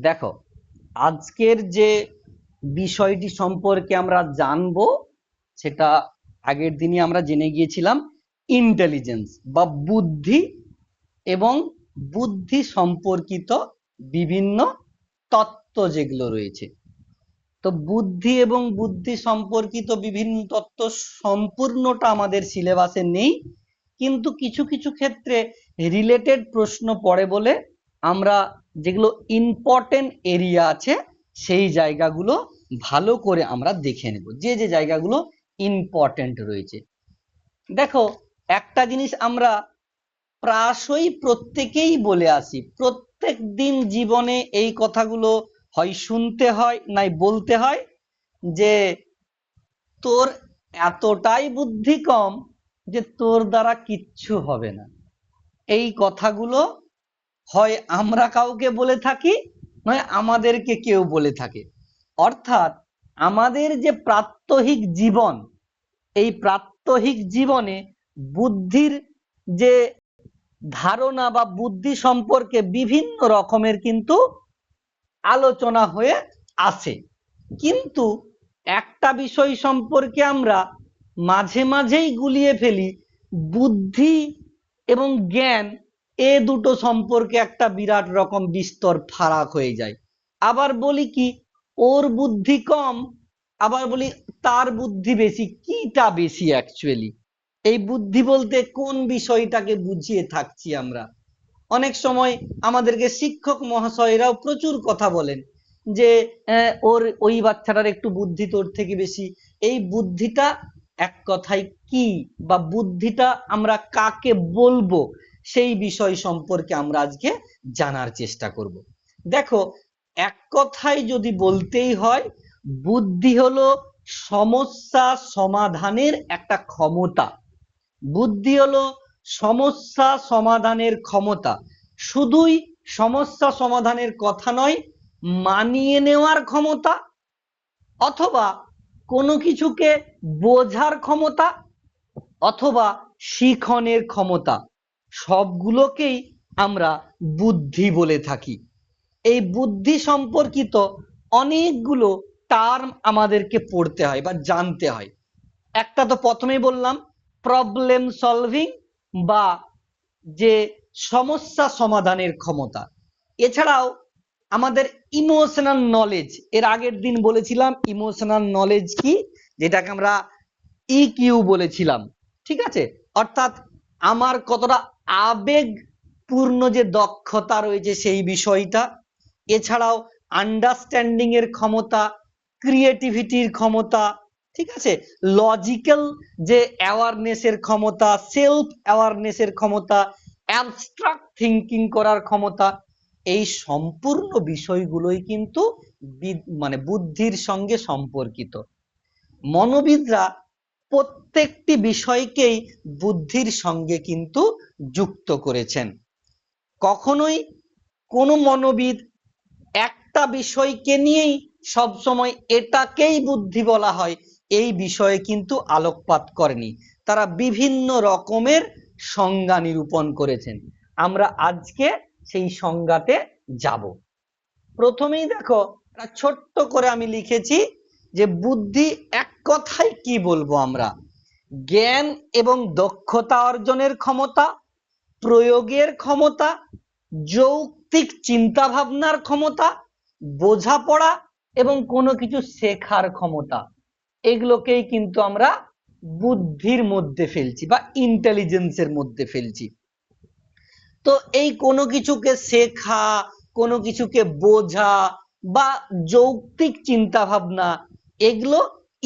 দেখো, আজকের যে বিষয়টি সম্পর্কে আমরা জানবো সেটা আগের দিনই আমরা জেনে গিয়েছিলাম, ইন্টেলিজেন্স বা বুদ্ধি এবং বুদ্ধি সম্পর্কিত বিভিন্ন তত্ত্ব যেগুলো রয়েছে। তো বুদ্ধি এবং বুদ্ধি সম্পর্কিত বিভিন্ন তত্ত্ব সম্পূর্ণটা আমাদের সিলেবাসে নেই, কিন্তু কিছু কিছু ক্ষেত্রে রিলেটেড প্রশ্ন পড়ে বলে আমরা যেগুলো ইম্পর্টেন্ট এরিয়া আছে সেই জায়গাগুলো ভালো করে আমরা দেখে নেব, যে যে জায়গাগুলো ইম্পর্টেন্ট রয়েছে। দেখো, একটা জিনিস আমরা প্রায়শই প্রত্যেকেই বলে আসি, প্রত্যেক দিন জীবনে এই কথাগুলো হয় শুনতে হয় নাই বলতে হয়, যে তোর এতটাই বুদ্ধি কম যে তোর দ্বারা কিচ্ছু হবে না। এই কথাগুলো হয় আমরা কাউকে বলে থাকি, নয় আমাদেরকে কেউ বলে থাকে। অর্থাৎ আমাদের যে প্রাত্যহিক জীবন, এই প্রাত্যহিক জীবনে বুদ্ধির যে ধারণা বা বুদ্ধি সম্পর্কে বিভিন্ন রকমের কিন্তু আলোচনা হয়ে আসে, কিন্তু একটা বিষয় সম্পর্কে আমরা মাঝে মাঝেই গুলিয়ে ফেলি, বুদ্ধি এবং জ্ঞান এ দুটো সম্পর্কে একটা বিরাট রকম বিস্তর ফারাক হয়ে যায়। আবার বলি কি ওর বুদ্ধি কম, আবার বলি তার বুদ্ধি বেশি। কিটা বেশি অ্যাকচুয়ালি? এই বুদ্ধি বলতে কোন বিষয়টাকে বুঝিয়ে থাকছি আমরা? অনেক সময় আমাদেরকে শিক্ষক মহাশয়রাও প্রচুর কথা বলেন যে ওর ওই বাচ্চাটার একটু বুদ্ধি তোর থেকে বেশি। এই বুদ্ধিটা এক কথায় কি, বা বুদ্ধিটা আমরা কাকে বলবো, সেই বিষয় সম্পর্কে আমরা আজকে জানার চেষ্টা করব। দেখো, এক কথায় যদি বলতেই হয়, বুদ্ধি হলো সমস্যা সমাধানের একটা ক্ষমতা। বুদ্ধি হলো সমস্যা সমাধানের ক্ষমতা। শুধুই সমস্যা সমাধানের কথা নয়, মানিয়ে নেওয়ার ক্ষমতা, অথবা কোনো কিছুকে বোঝার ক্ষমতা, অথবা শিখনের ক্ষমতা, সবগুলোকেই আমরা বুদ্ধি বলে থাকি। এই বুদ্ধি সম্পর্কিত অনেকগুলো টার্ম আমাদেরকে পড়তে হয় বা জানতে হয়। একটা তো প্রথমেই বললাম, প্রবলেম সলভিং বা যে সমস্যা সমাধানের ক্ষমতা। এছাড়াও আমাদের ইমোশনাল নলেজ, এর আগের দিন বলেছিলাম ইমোশনাল নলেজ কি, যেটাকে আমরা ইকিউ বলেছিলাম। ঠিক আছে, অর্থাৎ আমার কতটা আবেগপূর্ণ যে দক্ষতা রয়েছে সেই বিষয়টা। এছাড়াও আন্ডারস্ট্যান্ডিং এর ক্ষমতা, ক্রিয়েটিভিটির ক্ষমতা, ঠিক আছে, লজিক্যাল যে অ্যাওয়ারনেসের ক্ষমতা, সেলফ অ্যাওয়ারনেসের ক্ষমতা, অ্যাবস্ট্রাক্ট থিঙ্কিং করার ক্ষমতা, এই সম্পূর্ণ বিষয়গুলোই কিন্তু মানে বুদ্ধির সঙ্গে সম্পর্কিত। মনোবিদরা প্রত্যেকটি বিষয়কেই বুদ্ধির সঙ্গে কিন্তু যুক্ত করেছেন। কখনোই কোনো মনোবিদ একটা বিষয়কে নিয়েই সবসময় এটাকেই বুদ্ধি বলা হয় এই বিষয়ে কিন্তু আলোকপাত করেনি, তারা বিভিন্ন রকমের সংজ্ঞা নিরূপণ করেছেন। আমরা আজকে সেই সংজ্ঞাতে যাব। প্রথমেই দেখো, ছোট্ট করে আমি লিখেছি যে বুদ্ধি এক কথায় কি বলবো আমরা, জ্ঞান এবং দক্ষতা অর্জনের ক্ষমতা, প্রয়োগের ক্ষমতা, যৌক্তিক চিন্তা ভাবনার ক্ষমতা, বোঝাপড়া এবং কোনো কিছু শেখার ক্ষমতা, এগুলোকেই কিন্তু আমরা বুদ্ধির মধ্যে ফেলছি বা ইন্টেলিজেন্সের মধ্যে ফেলছি। তো এই কোনো কিছুকে শেখা, কোনো কিছুকে বোঝা বা যৌক্তিক চিন্তা ভাবনা, এগুলো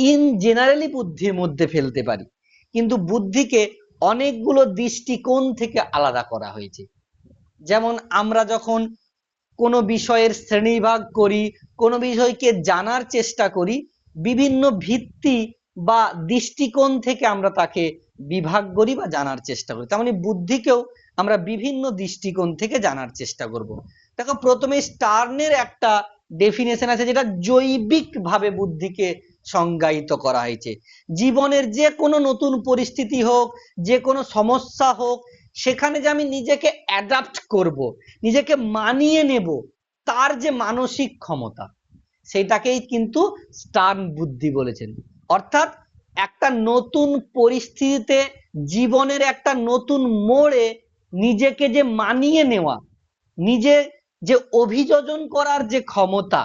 ইন জেনারেলি বুদ্ধির মধ্যে ফেলতে পারি, কিন্তু বুদ্ধিকে অনেকগুলো দৃষ্টিকোণ থেকে আলাদা করা হয়েছে। যেমন আমরা যখন কোনো বিষয়ের শ্রেণীবিভাগ করি, কোনো বিষয়কে জানার চেষ্টা করি, বিভিন্ন ভিত্তি বা দৃষ্টিকোণ থেকে আমরা তাকে বিভাগ করি বা জানার চেষ্টা করি। তার মানে বুদ্ধিকেও আমরা বিভিন্ন দৃষ্টিকোণ থেকে জানার চেষ্টা করব। দেখো, প্রথমে স্টার্নের একটা ডেফিনেশন আছে, যেটা জৈবিক ভাবে বুদ্ধিকে সংজ্ঞায়িত করা হয়েছে। জীবনের যে কোনো নতুন পরিস্থিতি হোক, যে কোনো সমস্যা হোক, সেখানে যে আমি নিজেকে অ্যাডাপ্ট করব, নিজেকে মানিয়ে নেব, তার যে মানসিক ক্ষমতা সেটাকেই কিন্তু স্টার্ন বুদ্ধি বলেছেন। অর্থাৎ একটা নতুন পরিস্থিতিতে, জীবনের একটা নতুন মোড়ে নিজেকে যে মানিয়ে নেওয়া, নিজে যে অভিযোজন করার যে ক্ষমতা,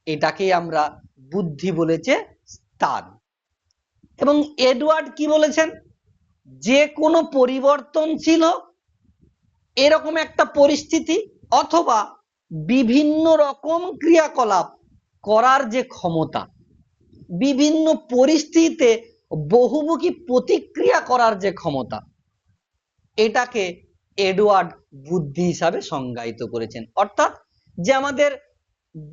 এটাকেই আমরা বুদ্ধি বলেছে স্টার্ন। এবং এডওয়ার্ড কি বলেছেন, যে কোনো পরিবর্তনশীল এরকম একটা পরিস্থিতি অথবা বিভিন্ন রকম ক্রিয়াকলাপ করার যে ক্ষমতা, বিভিন্ন পরিস্থিতিতে বহুমুখী প্রতিক্রিয়া করার যে ক্ষমতা, এটাকে এডওয়ার্ড বুদ্ধি হিসাবে সংজ্ঞায়িত করেছেন। অর্থাৎ যে আমাদের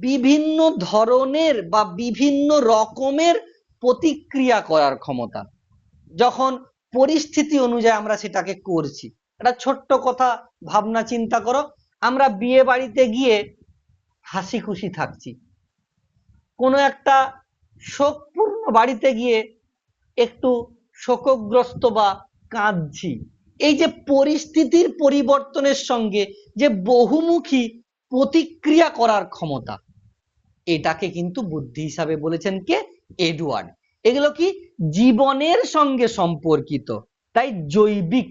বিভিন্ন ধরনের বা বিভিন্ন রকমের প্রতিক্রিয়া করার ক্ষমতা, যখন পরিস্থিতি অনুযায়ী আমরা সেটাকে করছি। একটা ছোট্ট কথা ভাবনা চিন্তা করো, আমরা বিয়ে বাড়িতে গিয়ে হাসি খুশি থাকছি, কোনো একটা শোকপূর্ণ বাড়িতে গিয়ে একটু শোকগ্রস্ত বা কাঁদছি। এই যে পরিস্থিতির পরিবর্তনের সঙ্গে যে বহুমুখী প্রতিক্রিয়া করার ক্ষমতা, এটাকে কিন্তু বুদ্ধি হিসাবে বলেছেন কে, এডওয়ার্ড। এগুলো কি জীবনের সঙ্গে সম্পর্কিত, তাই জৈবিক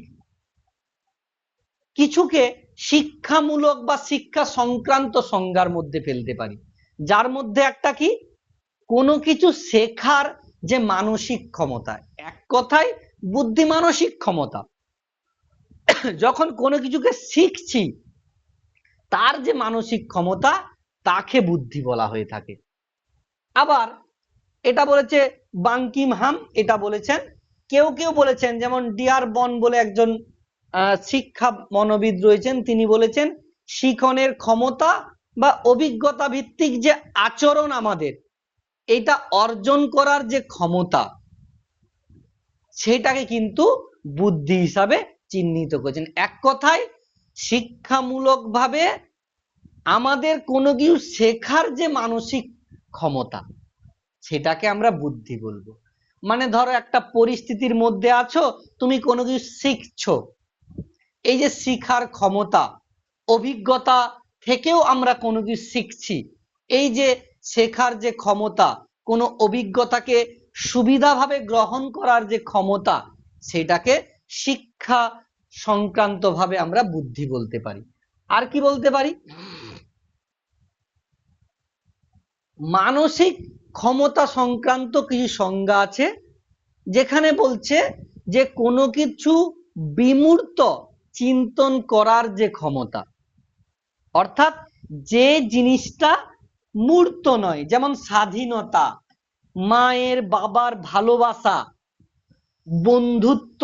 কিছুকে শিক্ষামূলক বা শিক্ষা সংক্রান্ত সংজ্ঞার মধ্যে ফেলতে পারি, যার মধ্যে একটা কি কোনো কিছু শেখার যে মানসিক ক্ষমতা, এক কথায় বুদ্ধি মানসিক ক্ষমতা। যখন কোনো কিছুকে শিখছি তার যে মানসিক ক্ষমতা, তাকে বুদ্ধি বলা হয়ে থাকে। আবার এটা বলেছে বাঙ্কিমহাম, এটা বলেছেন। কেউ কেউ বলেছেন, যেমন ডিয়ারবন বলে একজন শিক্ষা মনোবিদ রয়েছেন, তিনি বলেছেন শিখনের ক্ষমতা বা অভিজ্ঞতা ভিত্তিক যে আচরণ আমাদের, এটা অর্জন করার যে ক্ষমতা, সেটাকে কিন্তু বুদ্ধি হিসাবে চিহ্নিত করেছেন। এক কথায় শিক্ষামূলকভাবে আমাদের কোনো কিছু শেখার যে মানসিক ক্ষমতা, সেটাকে আমরা বুদ্ধি বলবো। মানে ধরো একটা পরিস্থিতির মধ্যে আছো, তুমি কোনো কিছু শিখছো, এই যে শিখার ক্ষমতা, অভিজ্ঞতা থেকেও আমরা কোনো কিছু শিখছি, এই যে শেখার যে ক্ষমতা, কোনো অভিজ্ঞতাকে সুবিধাভাবে গ্রহণ করার যে ক্ষমতা, সেটাকে শিক্ষা সংক্রান্ত ভাবে আমরা বুদ্ধি বলতে পারি। আর কি বলতে পারি, মানসিক ক্ষমতা সংক্রান্ত কিছু সংজ্ঞা আছে, যেখানে বলছে যে কোনো কিছু বিমূর্ত চিন্তন করার যে ক্ষমতা, অর্থাৎ যে জিনিসটা মূর্ত নয়, যেমন স্বাধীনতা, মায়ের বাবার ভালোবাসা, বন্ধুত্ব,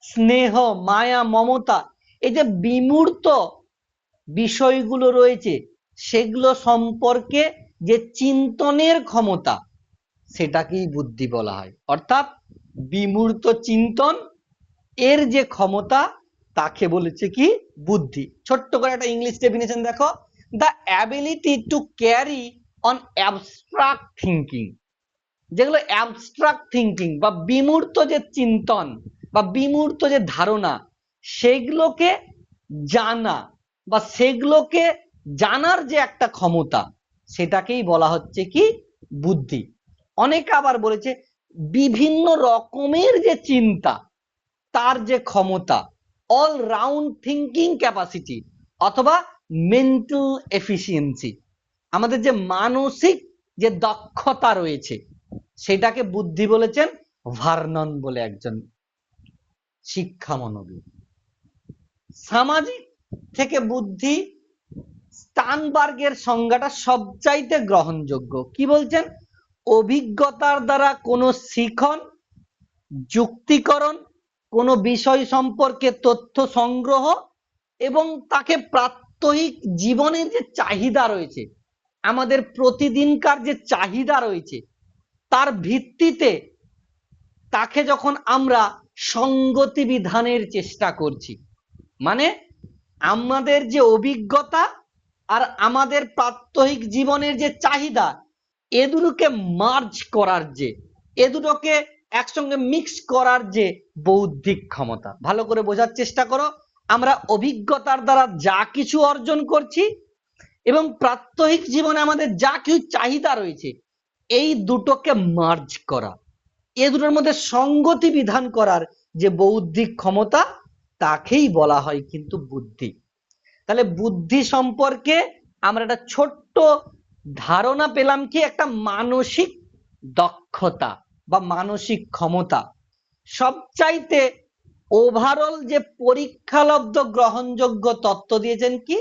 স্নেহ, মায়া, মমতা, এই যে বিমূর্ত বিষয়গুলো রয়েছে, সেগুলো সম্পর্কে যে চিন্তনের ক্ষমতা, সেটাকেই বুদ্ধি বলা হয়। অর্থাৎ বিমূর্ত চিন্তন এর যে ক্ষমতা, তাকে বলেছে কি বুদ্ধি। ছোট্ট করে একটা ইংলিশ ডেফিনেশন দেখো, the ability to carry on abstract thinking. যেগুলো অ্যাবস্ট্রাক্ট থিঙ্কিং বা বিমূর্ত যে চিন্তন বা বিমূর্ত যে ধারণা, সেগুলোকে জানা বা সেগুলোকে জানার যে একটা ক্ষমতা, সেটাকেই বলা হচ্ছে কি বুদ্ধি। অনেকে আবার বলেছে বিভিন্ন রকমের যে চিন্তা, তার যে ক্ষমতা, অল রাউন্ড থিঙ্কিং ক্যাপাসিটি অথবা মেন্টাল এফিসিয়েন্সি, আমাদের যে মানসিক যে দক্ষতা রয়েছে, সেটাকে বুদ্ধি বলেছেন ভার্নন বলে একজন শিক্ষা মনোবিদ। সামাজিক থেকে বুদ্ধি স্টার্নবার্গের সংজ্ঞাটা সবচাইতে গ্রহণযোগ্য। কি বলছেন, অভিজ্ঞতার দ্বারা কোনো শিখন, যুক্তিকরণ, কোনো বিষয় সম্পর্কে তথ্য সংগ্রহ এবং তাকে প্রাত্যহিক জীবনের যে চাহিদা রয়েছে, আমাদের প্রতিদিনকার যে চাহিদা রয়েছে, তার ভিত্তিতে তাকে যখন আমরা সঙ্গতি বিধানের চেষ্টা করছি, মানে আমাদের যে অভিজ্ঞতা আর আমাদের প্রাত্যহিক জীবনের যে চাহিদা, এ দুটোকে মার্জ করার যে, এ দুটোকে একসঙ্গে মিক্স করার যে বৌদ্ধিক ক্ষমতা। ভালো করে বোঝার চেষ্টা করো, আমরা অভিজ্ঞতার দ্বারা যা কিছু অর্জন করছি, এবং প্রাত্যহিক জীবনে আমাদের যা কিছু চাহিদা রয়েছে এই দুটোকে মার্জ করা, এই দুটোর মধ্যে সঙ্গতি বিধান করার যে বৌদ্ধিক ক্ষমতা তাকেই বলা হয় কিন্তু বুদ্ধি। তাহলে বুদ্ধি সম্পর্কে আমরা একটা ছোট্ট ধারণা পেলাম কি একটা মানসিক দক্ষতা বা মানসিক ক্ষমতা। সবচাইতে ওভারঅল যে পরীক্ষালব্ধ গ্রহণযোগ্য তত্ত্ব দিয়েছেন কি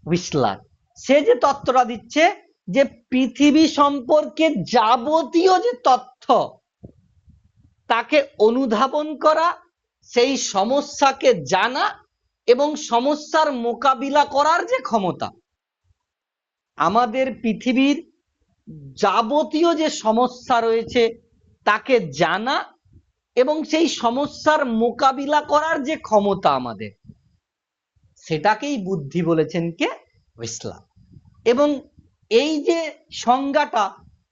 হুইসলার। সে যে তত্ত্বটা দিচ্ছে যে পৃথিবী সম্পর্কে যাবতীয় যে তথ্য তাকে অনুধাবন করা, সেই সমস্যাকে জানা এবং সমস্যার মোকাবিলা করার যে ক্ষমতা, আমাদের পৃথিবীর যাবতীয় যে সমস্যা রয়েছে তাকে জানা এবং সেই সমস্যার মোকাবিলা করার যে ক্ষমতা আমাদের, সেটাকেই বুদ্ধি বলেছেন কে হুইসলার। এবং এই যে সংজ্ঞাটা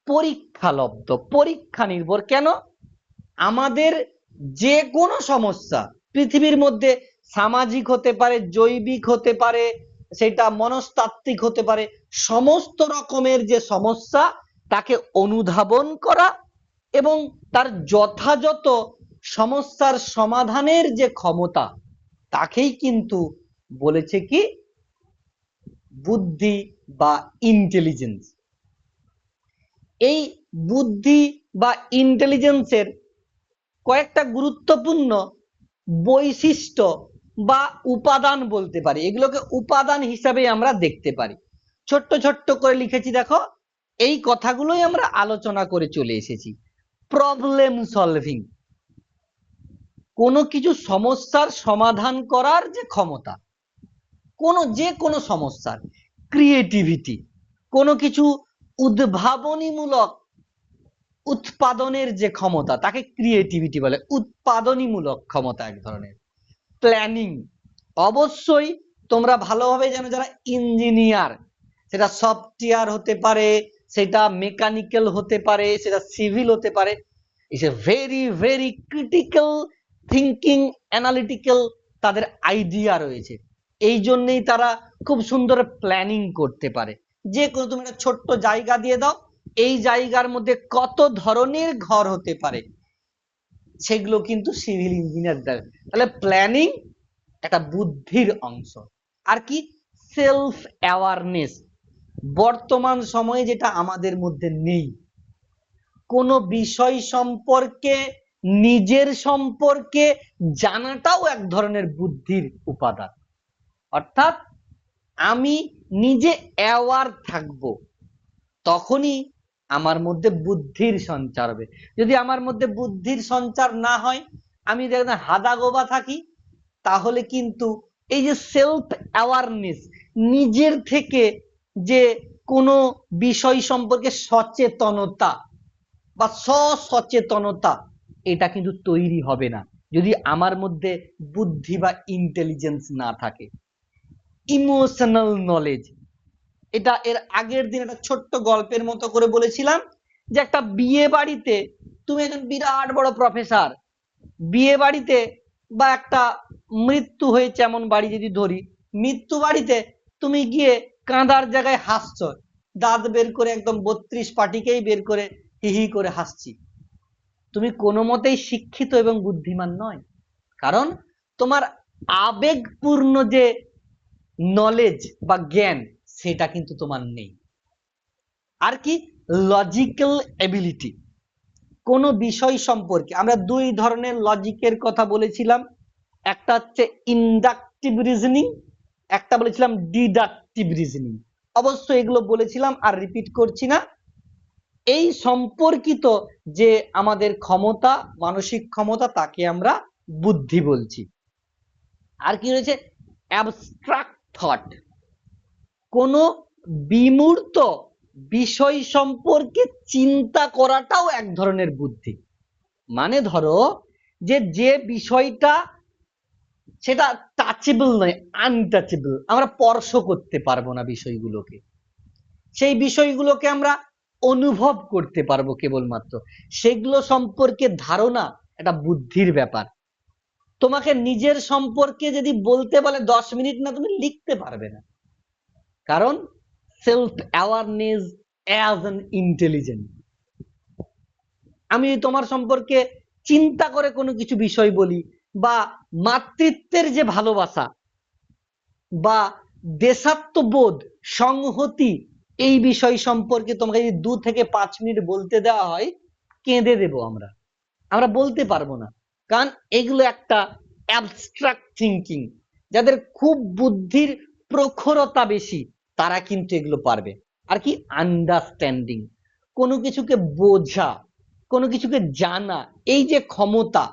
পরীক্ষালব্ধ, পরীক্ষা নির্ভর। কেন? আমাদের যে কোনো সমস্যা পৃথিবীর মধ্যে সামাজিক হতে পারে, জৈবিক হতে পারে, সেটা মনস্তাত্ত্বিক হতে পারে, সমস্ত রকমের যে সমস্যা তাকে অনুধাবন করা এবং তার যথাযথ সমস্যার সমাধানের যে ক্ষমতা তাকেই কিন্তু বলেছে কি বুদ্ধি বা ইন্টেলিজেন্স। এই বুদ্ধি বা ইন্টেলিজেন্সের কয়েকটা গুরুত্বপূর্ণ বৈশিষ্ট্য বা উপাদান বলতে পারি, এগুলোকে উপাদান হিসাবে আমরা দেখতে পারি। ছোট্ট ছোট্ট করে লিখেছি দেখো, এই কথাগুলোই আমরা আলোচনা করে চলে এসেছি। প্রবলেম সলভিং, কোনো কিছু সমস্যার সমাধান করার যে ক্ষমতা, যে কোনো সমস্যার। ক্রিয়েটিভিটি, কোনো কিছু উদ্ভাবনীমূলক উৎপাদনের যে ক্ষমতা তাকে ক্রিয়েটিভিটি বলে, উৎপাদনীমূলক ক্ষমতা এক ধরনের। প্ল্যানিং, অবশ্যই তোমরা ভালোভাবে জানো যারা ইঞ্জিনিয়ার, সেটা সফটওয়্যার হতে পারে, সেটা মেকানিক্যাল হতে পারে, সেটা সিভিল হতে পারে, it's a very very critical thinking, analytical তাদের আইডিয়া রয়েছে। এই জন্যই তারা খুব সুন্দর প্ল্যানিং করতে পারে। যে কোনো তুমি একটা ছোট্ট জায়গা দিয়ে দাও, এই জায়গার মধ্যে কত ধরনের ঘর হতে পারে সেগুলো কিন্তু সিভিল ইঞ্জিনিয়ার দেয়। তাহলে প্ল্যানিং একটা বুদ্ধির অংশ। আর কি সেলফ অ্যাওয়ারনেস, বর্তমান সময়ে যেটা আমাদের মধ্যে নেই। কোনো বিষয় সম্পর্কে, নিজের সম্পর্কে জানাটাও এক ধরনের বুদ্ধির উপাদান। অর্থাৎ আমি নিজে অ্যাওয়ার থাকবো, তখনই আমার মধ্যে বুদ্ধির সঞ্চার হবে। যদি আমার মধ্যে বুদ্ধির সঞ্চার না হয়, আমি দেখবেন হাদাগোবা থাকি, তাহলে কিন্তু এই যে সেলফ অ্যাওয়ারনেস, নিজের থেকে যে কোনো বিষয় সম্পর্কে সচেতনতা বা সচেতনতা, এটা কিন্তু তৈরি হবে না যদি আমার মধ্যে বুদ্ধি বা ইন্টেলিজেন্স না থাকে। ইমোশনাল নলেজ, এটা এর আগের দিন একটা ছোট্ট গল্পের মতো করে বলেছিলাম যে একটা বিয়ে বাড়িতে তুমি একজন বিরাট বড় প্রফেসর, বিয়ে বাড়িতে বা একটা মৃত্যু হয়েছে এমন বাড়ি যদি ধরি, মৃত্যু বাড়িতে তুমি গিয়ে কাঁদার জায়গায় হাসছ, দাঁত বের করে একদম 32 পাটিকেই বের করে হি হি করে হাসছি, তুমি কোনো মতেই শিক্ষিত এবং বুদ্ধিমান নয়। কারণ তোমার আবেগপূর্ণ যে নলেজ বা জ্ঞান সেটা কিন্তু তোমার নেই। আর কি লজিক্যাল এবিলিটি, কোনো বিষয় সম্পর্কে আমরা দুই ধরনের লজিকের কথা বলেছিলাম, একটা হচ্ছে ইন্ডাকটিভ রিজনিং, একটা বলেছিলাম ডিডাকটিভ রিজনিং। অবশ্যই এগুলো বলেছিলাম আর রিপিট করছি না। এই সম্পর্কিত যে আমাদের ক্ষমতা, মানসিক ক্ষমতা, তাকে আমরা বুদ্ধি বলছি। আর কি রয়েছে অ্যাবস্ট্রাক্ট থট, কোনো বিমূর্ত বিষয় সম্পর্কে চিন্তা করাটাও এক ধরনের বুদ্ধি। মানে ধরো যে বিষয়টা সেটা টাচেবল নয়, আনটাচেবল, আমরা স্পর্শ করতে পারবো না বিষয়গুলোকে, সেই বিষয়গুলোকে আমরা অনুভব করতে পারবো কেবলমাত্র, সেগুলো সম্পর্কে ধারণা একটা বুদ্ধির ব্যাপার। তোমাকে নিজের সম্পর্কে যদি বলতে বলে 10 মিনিট না, তুমি লিখতে পারবে না। কারণ self awareness as an intelligent. আমি তোমার সম্পর্কে চিন্তা করে কোনো কিছু বিষয় বলি, বা মাতৃত্বের যে ভালোবাসা বা দেশাত্মবোধ, সংহতি, এই বিষয় সম্পর্কে তোমাকে যদি 2 থেকে 5 মিনিট বলতে দেওয়া হয়, কেঁদে দেব আমরা। আমরা বলতে পারবো না, কারণ এগুলো একটা অ্যাবস্ট্রাক্ট থিঙ্কিং। যাদের খুব বুদ্ধির প্রখরতা বেশি তারা কিন্তু এগুলো পারবে। আর কি আন্ডারস্ট্যান্ডিং, কোনো কিছুকে বোঝা, কোনো কিছুকে জানা, এই যে ক্ষমতা,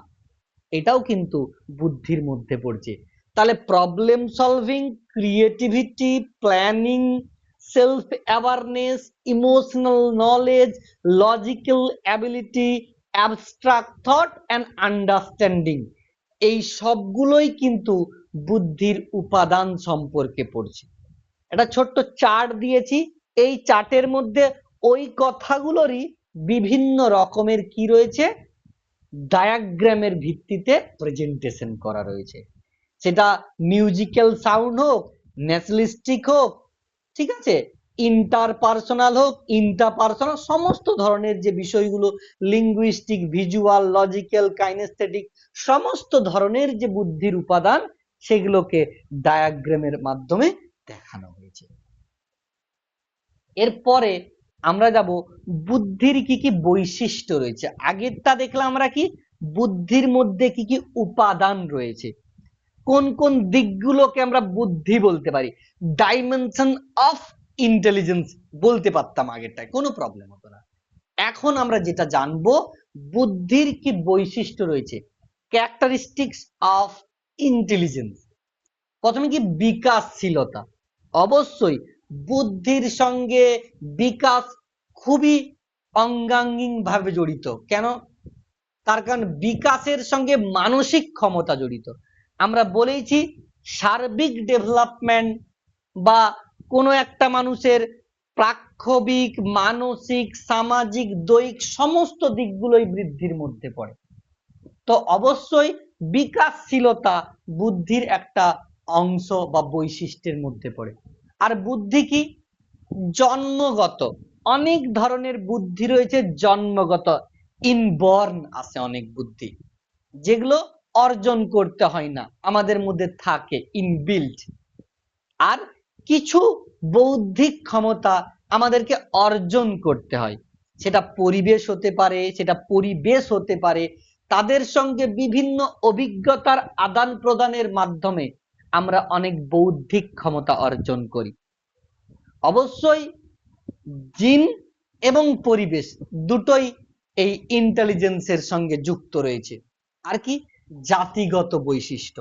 এটাও কিন্তু বুদ্ধির মধ্যে পড়ছে। তাহলে problem solving, creativity, planning, self awareness, emotional knowledge, logical ability, abstract thought and understanding, এই সবগুলোই কিন্তু বুদ্ধির উপাদান সম্পর্কে পড়ছে। একটা ছোট্ট চার্ট দিয়েছি, এই চার্টের মধ্যে ওই কথাগুলোরই বিভিন্ন রকমের কি রয়েছে, ডায়াগ্রামের ভিত্তিতে প্রেজেন্টেশন করা রয়েছে। সেটা মিউজিক্যাল সাউন্ড হোক, ন্যাচারালিস্টিক হোক, ঠিক আছে, ইন্টারপার্সোনাল হোক, ইন্টারপার্সোনাল, সমস্ত ধরনের যে বিষয়গুলো, লিঙ্গুইস্টিক, ভিজুয়াল, লজিক্যাল, কাইনেস্থেটিক, সমস্ত ধরনের যে বুদ্ধির উপাদান, সেগুলোকে ডায়াগ্রামের মাধ্যমে দেখানো হয়েছে। এরপরে আমরা যাব বুদ্ধির কি কি বৈশিষ্ট্য রয়েছে। আগেরটা দেখলাম আমরা কি বুদ্ধির মধ্যে কি কি উপাদান রয়েছে, কোন কোন দিকগুলোকে আমরা বুদ্ধি বলতে পারি, ডাইমেনশন অফ ইন্টেলিজেন্স বলতে পারতাম আগেরটায়, কোনো প্রবলেম হতো না। এখন আমরা যেটা জানবো, বুদ্ধির কি বৈশিষ্ট্য রয়েছে, ক্যারেক্টারিস্টিক্স অফ ইন্টেলিজেন্স। প্রথমে কি বিকাশশীলতা, অবশ্যই বুদ্ধির সঙ্গে বিকাশ খুবই অঙ্গাঙ্গিক ভাবে জড়িত। কেন? তার কারণ বিকাশের সঙ্গে মানসিক ক্ষমতা জড়িত। আমরা বলেছি সার্বিক ডেভেলপমেন্ট বা কোনো একটা মানুষের প্রাক্ষবিক, মানসিক, সামাজিক, দৈহিক সমস্ত দিকগুলোই বৃদ্ধির মধ্যে পড়ে। তো অবশ্যই বিকাশশীলতা বুদ্ধির একটা অংশ বা বৈশিষ্ট্যের মধ্যে পড়ে। আর বুদ্ধি কি? জন্মগত। অনেক ধরনের বুদ্ধি রয়েছে জন্মগত, ইনবর্ন আছে অনেক বুদ্ধি, যেগুলো অর্জন করতে হয় না, আমাদের মধ্যে থাকে, ইনবিল্ট। আর কিছু বৌদ্ধিক ক্ষমতা আমাদেরকে অর্জন করতে হয়, সেটা পরিবেশ হতে পারে, সেটা পরিবেশ হতে পারে, তাদের সঙ্গে বিভিন্ন অভিজ্ঞতার আদান প্রদানের মাধ্যমে আমরা অনেক বৌদ্ধিক ক্ষমতা অর্জন করি। অবশ্যই জিন এবং পরিবেশ দুটোই এই ইন্টেলিজেন্সের সঙ্গে যুক্ত রয়েছে। আর কি জাতিগত বৈশিষ্ট্য,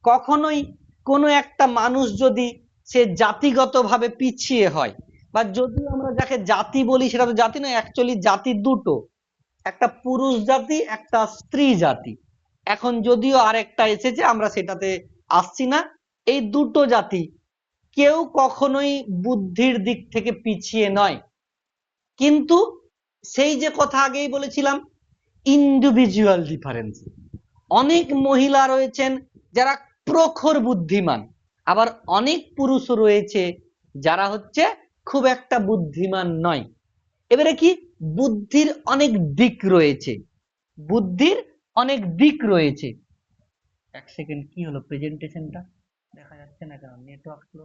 কখনোই কোনো একটা মানুষ যদি সে জাতিগতভাবে পিছিয়ে হয়, বা যদি আমরা যাকে জাতি বলি সেটা তো জাতি নয়, অ্যাকচুয়ালি জাতি দুটো, একটা পুরুষ জাতি, একটা স্ত্রী জাতি। এখন যদিও আরেকটা এসেছে, আমরা সেটাতে আসছি না। এই দুটো জাতি কেউ কখনোই বুদ্ধির দিক থেকে পিছিয়ে নয়, কিন্তু সেই যে কথা আগেই বলেছিলাম, ইন্ডিভিজুয়াল ডিফারেন্স। অনেক মহিলা রয়েছেন যারা প্রখর বুদ্ধিমান, আবার অনেক পুরুষ রয়েছে যারা হচ্ছে খুব একটা বুদ্ধিমান নয়। এবারে কি বুদ্ধির অনেক দিক রয়েছে, বুদ্ধির অনেক দিক রয়েছে। এক সেকেন্ড, কি হলো প্রেজেন্টেশনটা দেখা যাচ্ছে না কেন? Network slow.